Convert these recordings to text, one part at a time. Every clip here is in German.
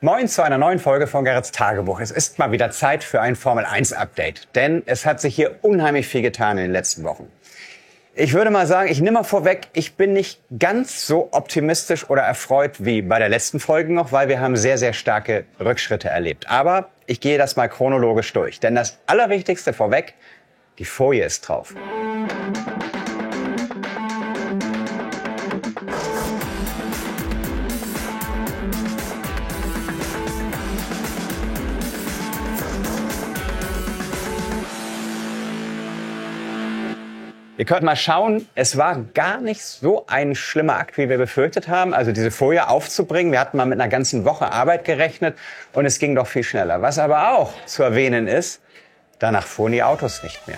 Moin zu einer neuen Folge von Gerrits Tagebuch. Es ist mal wieder Zeit für ein Formel-1-Update, denn es hat sich hier unheimlich viel getan in den letzten Wochen. Ich würde mal sagen, ich nehme mal vorweg, ich bin nicht ganz so optimistisch oder erfreut wie bei der letzten Folge noch, weil wir haben sehr, sehr starke Rückschritte erlebt. Aber ich gehe das mal chronologisch durch, denn das Allerwichtigste vorweg, die Folie ist drauf. Ihr könnt mal schauen, es war gar nicht so ein schlimmer Akt, wie wir befürchtet haben. Also diese Folie aufzubringen, wir hatten mal mit einer ganzen Woche Arbeit gerechnet und es ging doch viel schneller. Was aber auch zu erwähnen ist, danach fuhren die Autos nicht mehr.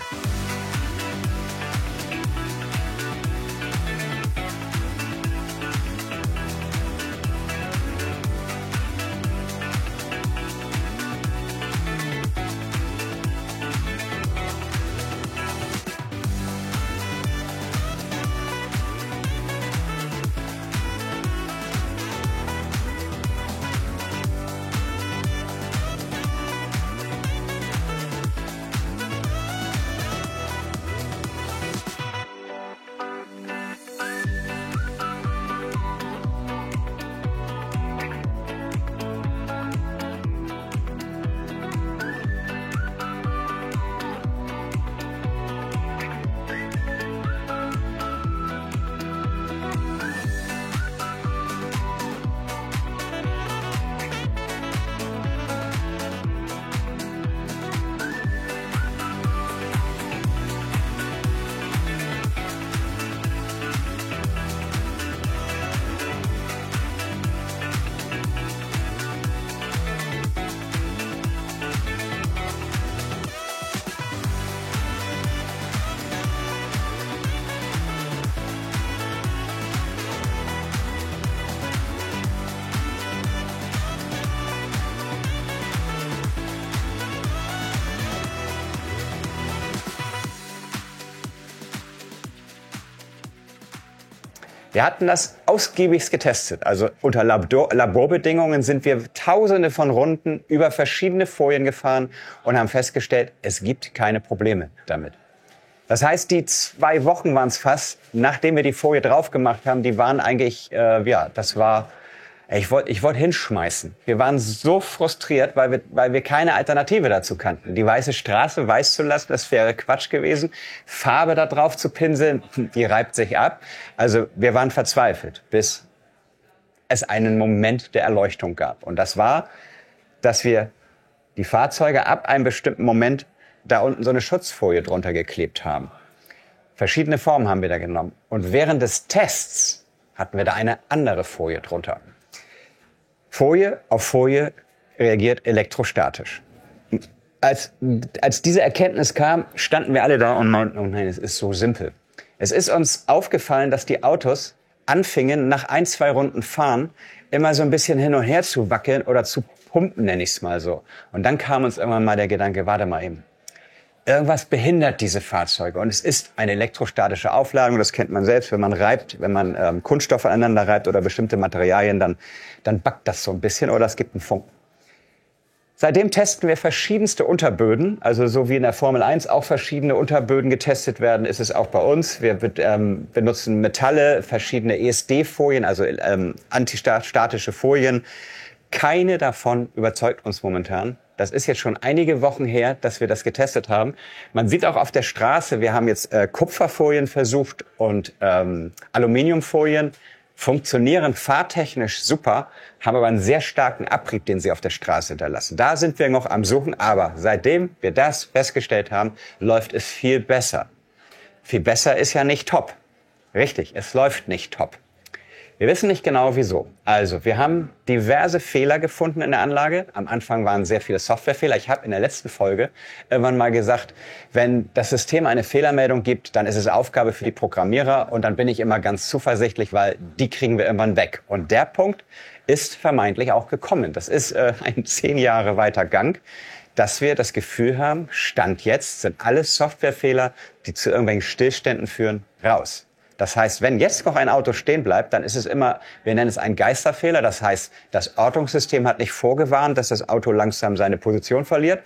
Wir hatten das ausgiebigst getestet. Also unter Laborbedingungen sind wir tausende von Runden über verschiedene Folien gefahren und haben festgestellt, es gibt keine Probleme damit. Das heißt, die 2 Wochen waren es fast, nachdem wir die Folie drauf gemacht haben, die waren eigentlich, ich wollte hinschmeißen. Wir waren so frustriert, weil wir keine Alternative dazu kannten. Die weiße Straße weiß zu lassen, das wäre Quatsch gewesen. Farbe da drauf zu pinseln, die reibt sich ab. Also wir waren verzweifelt, bis es einen Moment der Erleuchtung gab. Und das war, dass wir die Fahrzeuge ab einem bestimmten Moment da unten so eine Schutzfolie drunter geklebt haben. Verschiedene Formen haben wir da genommen. Und während des Tests hatten wir da eine andere Folie drunter. Folie auf Folie reagiert elektrostatisch. Als diese Erkenntnis kam, standen wir alle da und meinten, oh nein, es ist so simpel. Es ist uns aufgefallen, dass die Autos anfingen, nach 1, 2 Runden Fahren, immer so ein bisschen hin und her zu wackeln oder zu pumpen, nenne ich es mal so. Und dann kam uns irgendwann mal der Gedanke, warte mal eben. Irgendwas behindert diese Fahrzeuge und es ist eine elektrostatische Aufladung, das kennt man selbst, wenn man reibt, wenn man Kunststoffe aneinander reibt oder bestimmte Materialien, dann backt das so ein bisschen oder es gibt einen Funken. Seitdem testen wir verschiedenste Unterböden, also so wie in der Formel 1 auch verschiedene Unterböden getestet werden, ist es auch bei uns. Wir benutzen Metalle, verschiedene ESD-Folien, also antistatische Folien. Keine davon überzeugt uns momentan. Das ist jetzt schon einige Wochen her, dass wir das getestet haben. Man sieht auch auf der Straße, wir haben jetzt Kupferfolien versucht und Aluminiumfolien. Funktionieren fahrtechnisch super, haben aber einen sehr starken Abrieb, den sie auf der Straße hinterlassen. Da sind wir noch am Suchen, aber seitdem wir das festgestellt haben, läuft es viel besser. Viel besser ist ja nicht top. Richtig, es läuft nicht top. Wir wissen nicht genau wieso. Also, wir haben diverse Fehler gefunden in der Anlage. Am Anfang waren sehr viele Softwarefehler. Ich habe in der letzten Folge irgendwann mal gesagt, wenn das System eine Fehlermeldung gibt, dann ist es Aufgabe für die Programmierer und dann bin ich immer ganz zuversichtlich, weil die kriegen wir irgendwann weg. Und der Punkt ist vermeintlich auch gekommen. Das ist ein 10 Jahre weiter Gang, dass wir das Gefühl haben, Stand jetzt sind alle Softwarefehler, die zu irgendwelchen Stillständen führen, raus. Das heißt, wenn jetzt noch ein Auto stehen bleibt, dann ist es immer, wir nennen es einen Geisterfehler. Das heißt, das Ortungssystem hat nicht vorgewarnt, dass das Auto langsam seine Position verliert.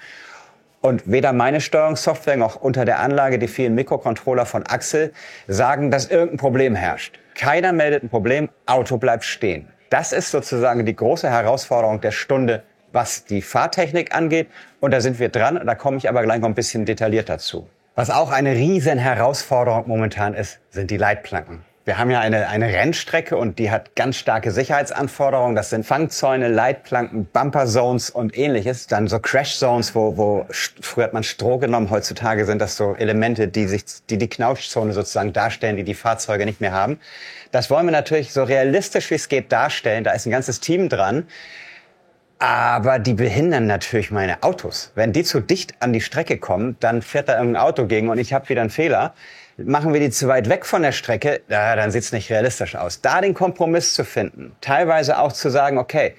Und weder meine Steuerungssoftware noch unter der Anlage die vielen Mikrocontroller von Axel sagen, dass irgendein Problem herrscht. Keiner meldet ein Problem, Auto bleibt stehen. Das ist sozusagen die große Herausforderung der Stunde, was die Fahrtechnik angeht. Und da sind wir dran. Da komme ich aber gleich noch ein bisschen detailliert dazu. Was auch eine riesen Herausforderung momentan ist, sind die Leitplanken. Wir haben ja eine Rennstrecke und die hat ganz starke Sicherheitsanforderungen. Das sind Fangzäune, Leitplanken, Bumper-Zones und ähnliches. Dann so Crash-Zones, wo früher hat man Stroh genommen. Heutzutage sind das so Elemente, die Knautschzone sozusagen darstellen, die die Fahrzeuge nicht mehr haben. Das wollen wir natürlich so realistisch wie es geht darstellen. Da ist ein ganzes Team dran. Aber die behindern natürlich meine Autos. Wenn die zu dicht an die Strecke kommen, dann fährt da irgendein Auto gegen und ich habe wieder einen Fehler. Machen wir die zu weit weg von der Strecke, dann sieht's nicht realistisch aus. Da den Kompromiss zu finden, teilweise auch zu sagen, okay,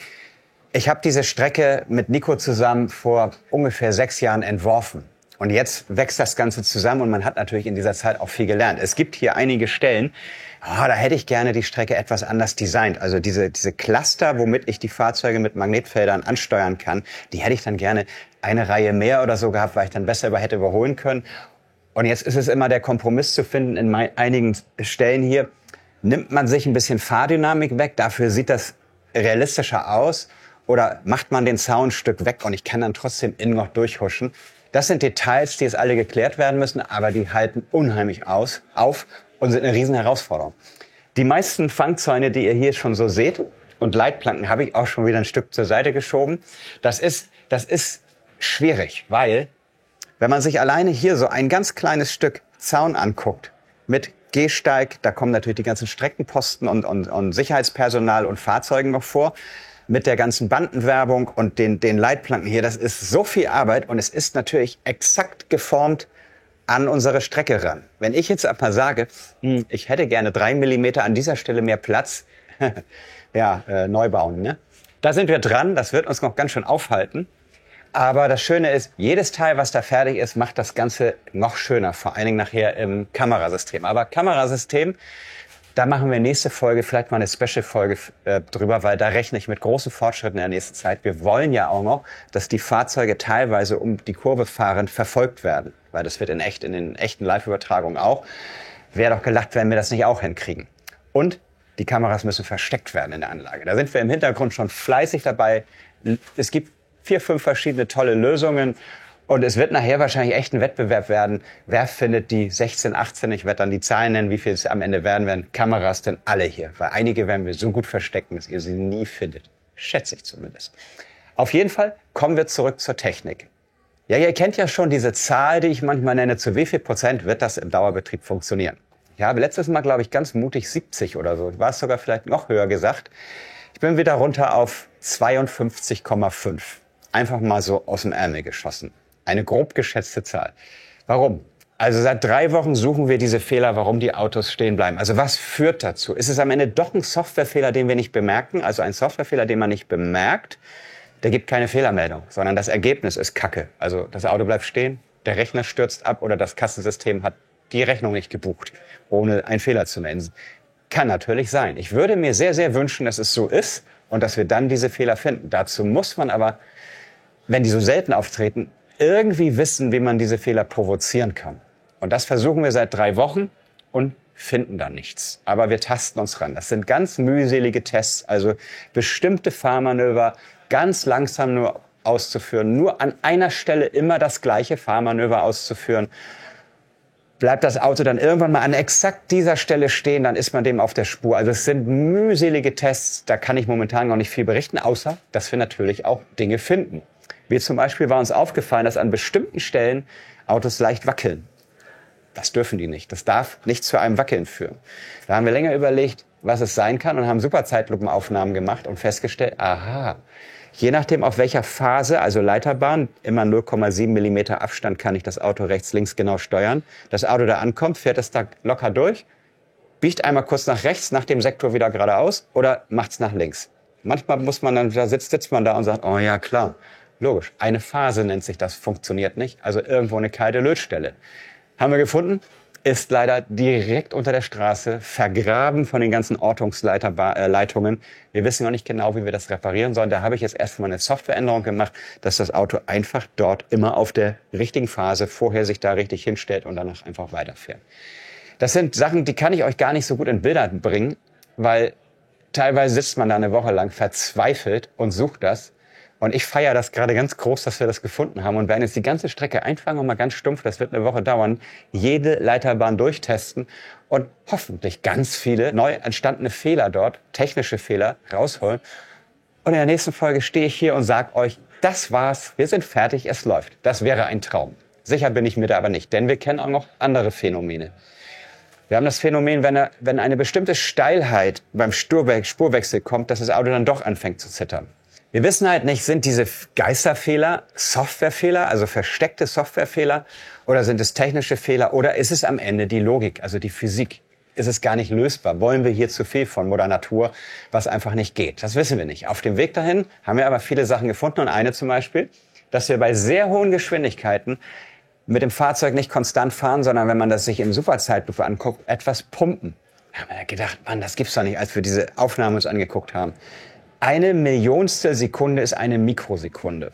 ich habe diese Strecke mit Nico zusammen vor ungefähr 6 Jahren entworfen. Und jetzt wächst das Ganze zusammen und man hat natürlich in dieser Zeit auch viel gelernt. Es gibt hier einige Stellen, da hätte ich gerne die Strecke etwas anders designt. Also diese Cluster, womit ich die Fahrzeuge mit Magnetfeldern ansteuern kann, die hätte ich dann gerne eine Reihe mehr oder so gehabt, weil ich dann besser hätte überholen können. Und jetzt ist es immer der Kompromiss zu finden in einigen Stellen hier. Nimmt man sich ein bisschen Fahrdynamik weg, dafür sieht das realistischer aus. Oder macht man den Zaun ein Stück weg und ich kann dann trotzdem innen noch durchhuschen. Das sind Details, die jetzt alle geklärt werden müssen, aber die halten unheimlich auf und sind eine riesen Herausforderung. Die meisten Fangzäune, die ihr hier schon so seht, und Leitplanken habe ich auch schon wieder ein Stück zur Seite geschoben. Das ist schwierig, weil wenn man sich alleine hier so ein ganz kleines Stück Zaun anguckt, mit Gehsteig, da kommen natürlich die ganzen Streckenposten und Sicherheitspersonal und Fahrzeugen noch vor, mit der ganzen Bandenwerbung und den Leitplanken hier, das ist so viel Arbeit und es ist natürlich exakt geformt an unsere Strecke ran. Wenn ich jetzt aber sage, ich hätte gerne 3 Millimeter an dieser Stelle mehr Platz, neu bauen, ne? Da sind wir dran, das wird uns noch ganz schön aufhalten. Aber das Schöne ist, jedes Teil, was da fertig ist, macht das Ganze noch schöner. Vor allen Dingen nachher im Kamerasystem. Aber Kamerasystem, da machen wir nächste Folge, vielleicht mal eine Special-Folge drüber, weil da rechne ich mit großen Fortschritten in der nächsten Zeit. Wir wollen ja auch noch, dass die Fahrzeuge teilweise um die Kurve fahrend verfolgt werden. Weil das wird in den echten Live-Übertragungen auch. Wäre doch gelacht, wenn wir das nicht auch hinkriegen. Und die Kameras müssen versteckt werden in der Anlage. Da sind wir im Hintergrund schon fleißig dabei. Es gibt 4, 5 verschiedene tolle Lösungen. Und es wird nachher wahrscheinlich echt ein Wettbewerb werden. Wer findet die 16, 18, ich werde dann die Zahlen nennen, wie viel es am Ende werden Kameras denn alle hier? Weil einige werden wir so gut verstecken, dass ihr sie nie findet. Schätze ich zumindest. Auf jeden Fall kommen wir zurück zur Technik. Ja, ihr kennt ja schon diese Zahl, die ich manchmal nenne, zu wie viel Prozent wird das im Dauerbetrieb funktionieren? Ich habe letztes Mal, glaube ich, ganz mutig 70 oder so. War es sogar vielleicht noch höher gesagt. Ich bin wieder runter auf 52,5. Einfach mal so aus dem Ärmel geschossen. Eine grob geschätzte Zahl. Warum? Also seit 3 Wochen suchen wir diese Fehler, warum die Autos stehen bleiben. Also was führt dazu? Ist es am Ende doch ein Softwarefehler, den wir nicht bemerken? Also ein Softwarefehler, den man nicht bemerkt, der gibt keine Fehlermeldung, sondern das Ergebnis ist Kacke. Also das Auto bleibt stehen, der Rechner stürzt ab oder das Kassensystem hat die Rechnung nicht gebucht, ohne einen Fehler zu nennen. Kann natürlich sein. Ich würde mir sehr, sehr wünschen, dass es so ist und dass wir dann diese Fehler finden. Dazu muss man aber, wenn die so selten auftreten, irgendwie wissen, wie man diese Fehler provozieren kann. Und das versuchen wir seit 3 Wochen und finden da nichts. Aber wir tasten uns ran. Das sind ganz mühselige Tests, also bestimmte Fahrmanöver ganz langsam nur auszuführen, nur an einer Stelle immer das gleiche Fahrmanöver auszuführen. Bleibt das Auto dann irgendwann mal an exakt dieser Stelle stehen, dann ist man dem auf der Spur. Also es sind mühselige Tests, da kann ich momentan noch nicht viel berichten, außer dass wir natürlich auch Dinge finden. Wie zum Beispiel war uns aufgefallen, dass an bestimmten Stellen Autos leicht wackeln. Das dürfen die nicht. Das darf nicht zu einem Wackeln führen. Da haben wir länger überlegt, was es sein kann und haben super Zeitlupenaufnahmen gemacht und festgestellt, aha, je nachdem auf welcher Phase, also Leiterbahn, immer 0,7 Millimeter Abstand kann ich das Auto rechts, links genau steuern. Das Auto da ankommt, fährt es da locker durch, biegt einmal kurz nach rechts, nach dem Sektor wieder geradeaus oder macht's nach links. Manchmal muss man dann, da sitzt man da und sagt, oh ja klar, logisch, eine Phase nennt sich das, funktioniert nicht, also irgendwo eine kalte Lötstelle. Haben wir gefunden, ist leider direkt unter der Straße, vergraben von den ganzen Ortungsleitungen. Wir wissen noch nicht genau, wie wir das reparieren sollen. Da habe ich jetzt erstmal eine Softwareänderung gemacht, dass das Auto einfach dort immer auf der richtigen Phase vorher sich da richtig hinstellt und danach einfach weiterfährt. Das sind Sachen, die kann ich euch gar nicht so gut in Bilder bringen, weil teilweise sitzt man da eine Woche lang verzweifelt und sucht das. Und ich feiere das gerade ganz groß, dass wir das gefunden haben und werden jetzt die ganze Strecke einfangen und mal ganz stumpf, das wird eine Woche dauern, jede Leiterbahn durchtesten und hoffentlich ganz viele neu entstandene Fehler dort, technische Fehler, rausholen. Und in der nächsten Folge stehe ich hier und sage euch, das war's, wir sind fertig, es läuft. Das wäre ein Traum. Sicher bin ich mir da aber nicht, denn wir kennen auch noch andere Phänomene. Wir haben das Phänomen, wenn eine bestimmte Steilheit beim Spurwechsel kommt, dass das Auto dann doch anfängt zu zittern. Wir wissen halt nicht, sind diese Geisterfehler Softwarefehler, also versteckte Softwarefehler, oder sind es technische Fehler, oder ist es am Ende die Logik, also die Physik? Ist es gar nicht lösbar? Wollen wir hier zu viel von Mutter Natur, was einfach nicht geht? Das wissen wir nicht. Auf dem Weg dahin haben wir aber viele Sachen gefunden und eine zum Beispiel, dass wir bei sehr hohen Geschwindigkeiten mit dem Fahrzeug nicht konstant fahren, sondern wenn man das sich in Superzeitlupe anguckt, etwas pumpen. Da haben wir gedacht, Mann, das gibt's doch nicht, als wir diese Aufnahme uns angeguckt haben. 1/Millionstel Sekunde ist eine Mikrosekunde.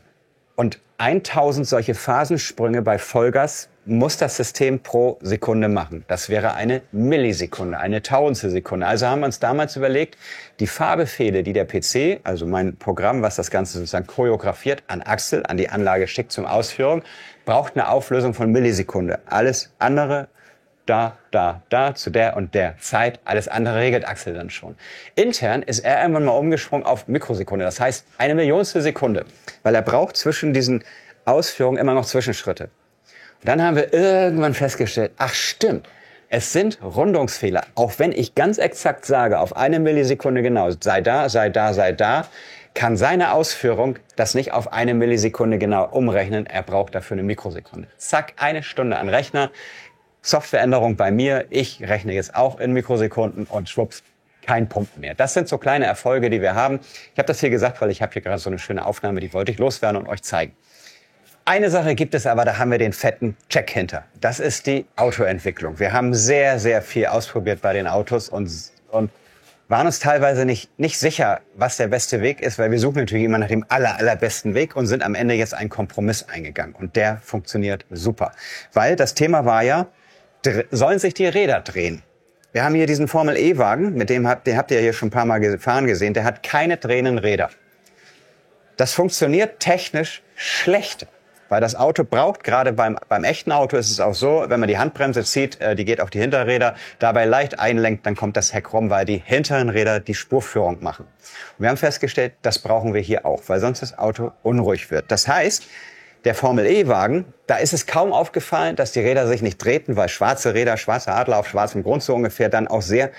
Und 1000 solche Phasensprünge bei Vollgas muss das System pro Sekunde machen. Das wäre eine Millisekunde, eine Tausendstel Sekunde. Also haben wir uns damals überlegt, die Fahrbefehle, die der PC, also mein Programm, was das Ganze sozusagen choreografiert, an Axel, an die Anlage schickt zum Ausführung, braucht eine Auflösung von Millisekunde. Alles andere da, zu der und der Zeit. Alles andere regelt Axel dann schon. Intern ist er irgendwann mal umgesprungen auf Mikrosekunde. Das heißt, 1/Millionstel Sekunde. Weil er braucht zwischen diesen Ausführungen immer noch Zwischenschritte. Und dann haben wir irgendwann festgestellt, ach stimmt, es sind Rundungsfehler. Auch wenn ich ganz exakt sage, auf 1 Millisekunde genau, sei da, kann seine Ausführung das nicht auf 1 Millisekunde genau umrechnen. Er braucht dafür eine Mikrosekunde. Zack, 1 Stunde an Rechner. Softwareänderung bei mir, ich rechne jetzt auch in Mikrosekunden und schwupps, kein Pumpen mehr. Das sind so kleine Erfolge, die wir haben. Ich habe das hier gesagt, weil ich habe hier gerade so eine schöne Aufnahme, die wollte ich loswerden und euch zeigen. Eine Sache gibt es aber, da haben wir den fetten Check hinter. Das ist die Autoentwicklung. Wir haben sehr, sehr viel ausprobiert bei den Autos und waren uns teilweise nicht sicher, was der beste Weg ist, weil wir suchen natürlich immer nach dem allerbesten Weg und sind am Ende jetzt einen Kompromiss eingegangen. Und der funktioniert super. Weil das Thema war ja, sollen sich die Räder drehen? Wir haben hier diesen Formel-E-Wagen, den habt ihr hier schon ein paar Mal gefahren gesehen, der hat keine drehenden Räder. Das funktioniert technisch schlecht, weil das Auto braucht, gerade beim echten Auto ist es auch so, wenn man die Handbremse zieht, die geht auf die Hinterräder, dabei leicht einlenkt, dann kommt das Heck rum, weil die hinteren Räder die Spurführung machen. Und wir haben festgestellt, das brauchen wir hier auch, weil sonst das Auto unruhig wird. Das heißt, der Formel-E-Wagen, da ist es kaum aufgefallen, dass die Räder sich nicht drehten, weil schwarze Räder, schwarzer Adler auf schwarzem Grund so ungefähr, dann auch sehr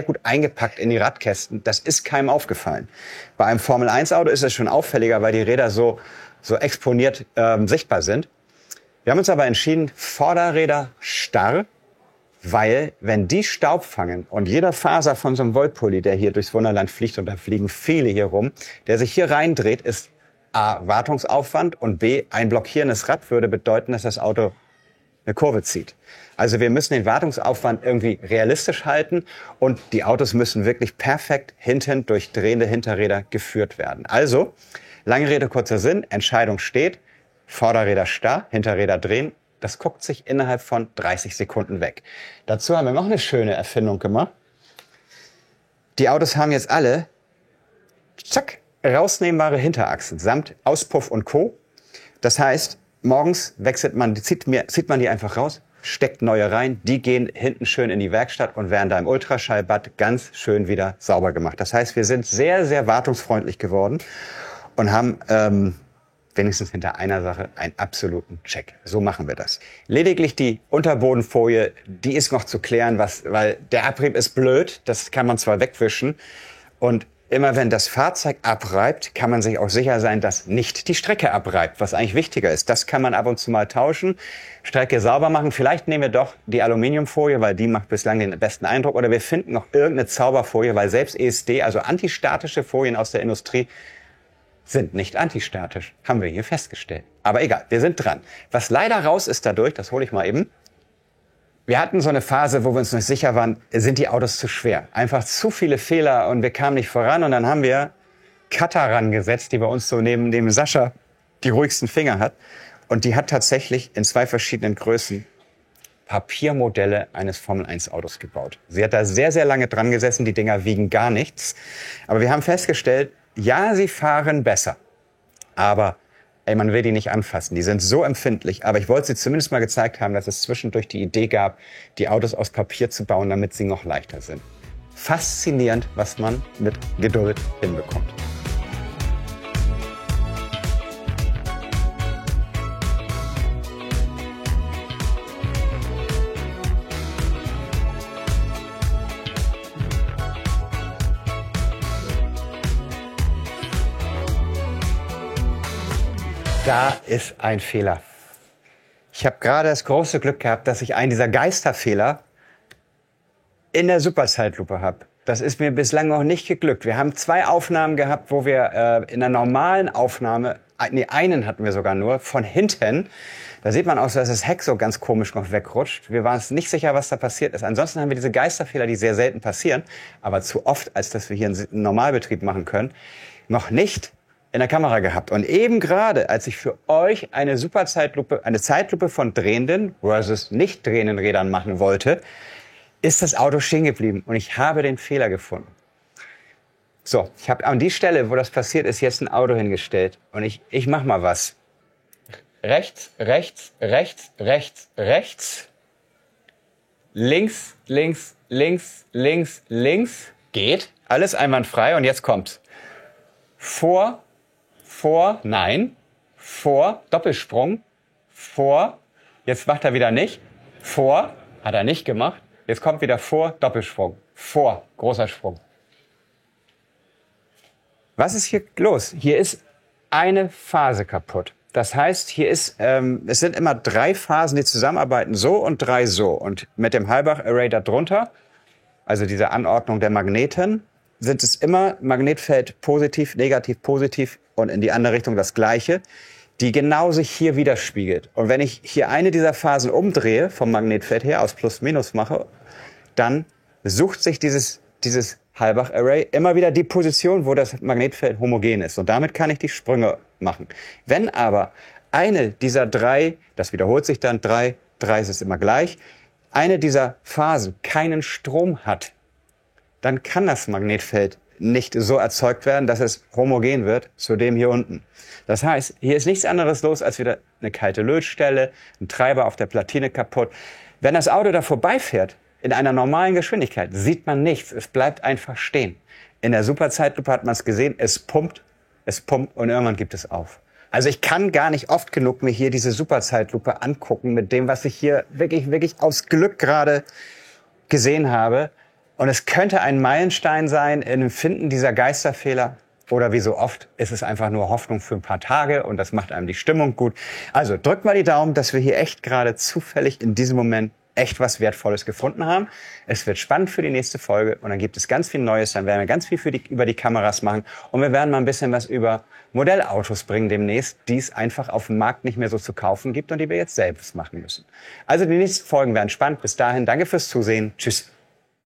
gut eingepackt in die Radkästen. Das ist keinem aufgefallen. Bei einem Formel-1-Auto ist es schon auffälliger, weil die Räder so exponiert sichtbar sind. Wir haben uns aber entschieden, Vorderräder starr, weil wenn die Staub fangen und jeder Faser von so einem Wollpulli, der hier durchs Wunderland fliegt, und da fliegen viele hier rum, der sich hier reindreht, ist A, Wartungsaufwand und B, ein blockierendes Rad würde bedeuten, dass das Auto eine Kurve zieht. Also wir müssen den Wartungsaufwand irgendwie realistisch halten und die Autos müssen wirklich perfekt hinten durch drehende Hinterräder geführt werden. Also, lange Rede, kurzer Sinn, Entscheidung steht, Vorderräder starr, Hinterräder drehen, das guckt sich innerhalb von 30 Sekunden weg. Dazu haben wir noch eine schöne Erfindung gemacht. Die Autos haben jetzt alle, zack, rausnehmbare Hinterachsen samt Auspuff und Co. Das heißt, morgens zieht man die einfach raus, steckt neue rein, die gehen hinten schön in die Werkstatt und werden da im Ultraschallbad ganz schön wieder sauber gemacht. Das heißt, wir sind sehr, sehr wartungsfreundlich geworden und haben wenigstens hinter einer Sache einen absoluten Check. So machen wir das. Lediglich die Unterbodenfolie, die ist noch zu klären, weil der Abrieb ist blöd, das kann man zwar wegwischen und immer wenn das Fahrzeug abreibt, kann man sich auch sicher sein, dass nicht die Strecke abreibt, was eigentlich wichtiger ist. Das kann man ab und zu mal tauschen, Strecke sauber machen. Vielleicht nehmen wir doch die Aluminiumfolie, weil die macht bislang den besten Eindruck. Oder wir finden noch irgendeine Zauberfolie, weil selbst ESD, also antistatische Folien aus der Industrie, sind nicht antistatisch. Haben wir hier festgestellt. Aber egal, wir sind dran. Was leider raus ist dadurch, das hole ich mal eben, Wir hatten so eine Phase, wo wir uns nicht sicher waren, sind die Autos zu schwer? Einfach zu viele Fehler und wir kamen nicht voran. Und dann haben wir Cutter rangesetzt, die bei uns so neben dem Sascha die ruhigsten Finger hat. Und die hat tatsächlich in 2 verschiedenen Größen Papiermodelle eines Formel-1-Autos gebaut. Sie hat da sehr, sehr lange dran gesessen. Die Dinger wiegen gar nichts. Aber wir haben festgestellt, ja, sie fahren besser. Aber man will die nicht anfassen. Die sind so empfindlich. Aber ich wollte sie zumindest mal gezeigt haben, dass es zwischendurch die Idee gab, die Autos aus Papier zu bauen, damit sie noch leichter sind. Faszinierend, was man mit Geduld hinbekommt. Da ist ein Fehler. Ich habe gerade das große Glück gehabt, dass ich einen dieser Geisterfehler in der Superzeitlupe habe. Das ist mir bislang noch nicht geglückt. Wir haben 2 Aufnahmen gehabt, wo wir in der normalen Aufnahme, einen hatten wir sogar nur, von hinten. Da sieht man auch so, dass das Heck so ganz komisch noch wegrutscht. Wir waren uns nicht sicher, was da passiert ist. Ansonsten haben wir diese Geisterfehler, die sehr selten passieren, aber zu oft, als dass wir hier einen Normalbetrieb machen können, noch nicht in der Kamera gehabt. Und eben gerade, als ich für euch eine Superzeitlupe, eine Zeitlupe von drehenden versus nicht drehenden Rädern machen wollte, ist das Auto stehen geblieben und ich habe den Fehler gefunden. So, ich habe an die Stelle, wo das passiert ist, jetzt ein Auto hingestellt und ich mache mal was. Rechts, rechts, rechts, rechts, rechts. Links, links, links, links, links. Geht. Alles einwandfrei und jetzt kommt's. Vor, nein, vor, Doppelsprung, vor, jetzt macht er wieder nicht, vor, hat er nicht gemacht, jetzt kommt wieder vor, Doppelsprung, vor, großer Sprung. Was ist hier los? Hier ist eine Phase kaputt. Das heißt, hier ist, es sind immer 3 Phasen, die zusammenarbeiten, so und 3 so. Und mit dem Halbach-Array darunter, also diese Anordnung der Magneten, sind es immer Magnetfeld positiv, negativ, positiv und in die andere Richtung das Gleiche, die genau sich hier widerspiegelt. Und wenn ich hier eine dieser Phasen umdrehe, vom Magnetfeld her aus Plus Minus mache, dann sucht sich dieses Halbach-Array immer wieder die Position, wo das Magnetfeld homogen ist. Und damit kann ich die Sprünge machen. Wenn aber eine dieser 3, das wiederholt sich dann, 3 ist es immer gleich, eine dieser Phasen keinen Strom hat, dann kann das Magnetfeld nicht so erzeugt werden, dass es homogen wird zu dem hier unten. Das heißt, hier ist nichts anderes los als wieder eine kalte Lötstelle, ein Treiber auf der Platine kaputt. Wenn das Auto da vorbeifährt, in einer normalen Geschwindigkeit, sieht man nichts. Es bleibt einfach stehen. In der Superzeitlupe hat man es gesehen, es pumpt und irgendwann gibt es auf. Also ich kann gar nicht oft genug mir hier diese Superzeitlupe angucken mit dem, was ich hier wirklich aus Glück gerade gesehen habe. Und es könnte ein Meilenstein sein im Finden dieser Geisterfehler. Oder wie so oft ist es einfach nur Hoffnung für ein paar Tage und das macht einem die Stimmung gut. Also drückt mal die Daumen, dass wir hier echt gerade zufällig in diesem Moment echt was Wertvolles gefunden haben. Es wird spannend für die nächste Folge und dann gibt es ganz viel Neues. Dann werden wir ganz viel über die Kameras machen und wir werden mal ein bisschen was über Modellautos bringen demnächst, die es einfach auf dem Markt nicht mehr so zu kaufen gibt und die wir jetzt selbst machen müssen. Also die nächsten Folgen werden spannend. Bis dahin, danke fürs Zusehen. Tschüss.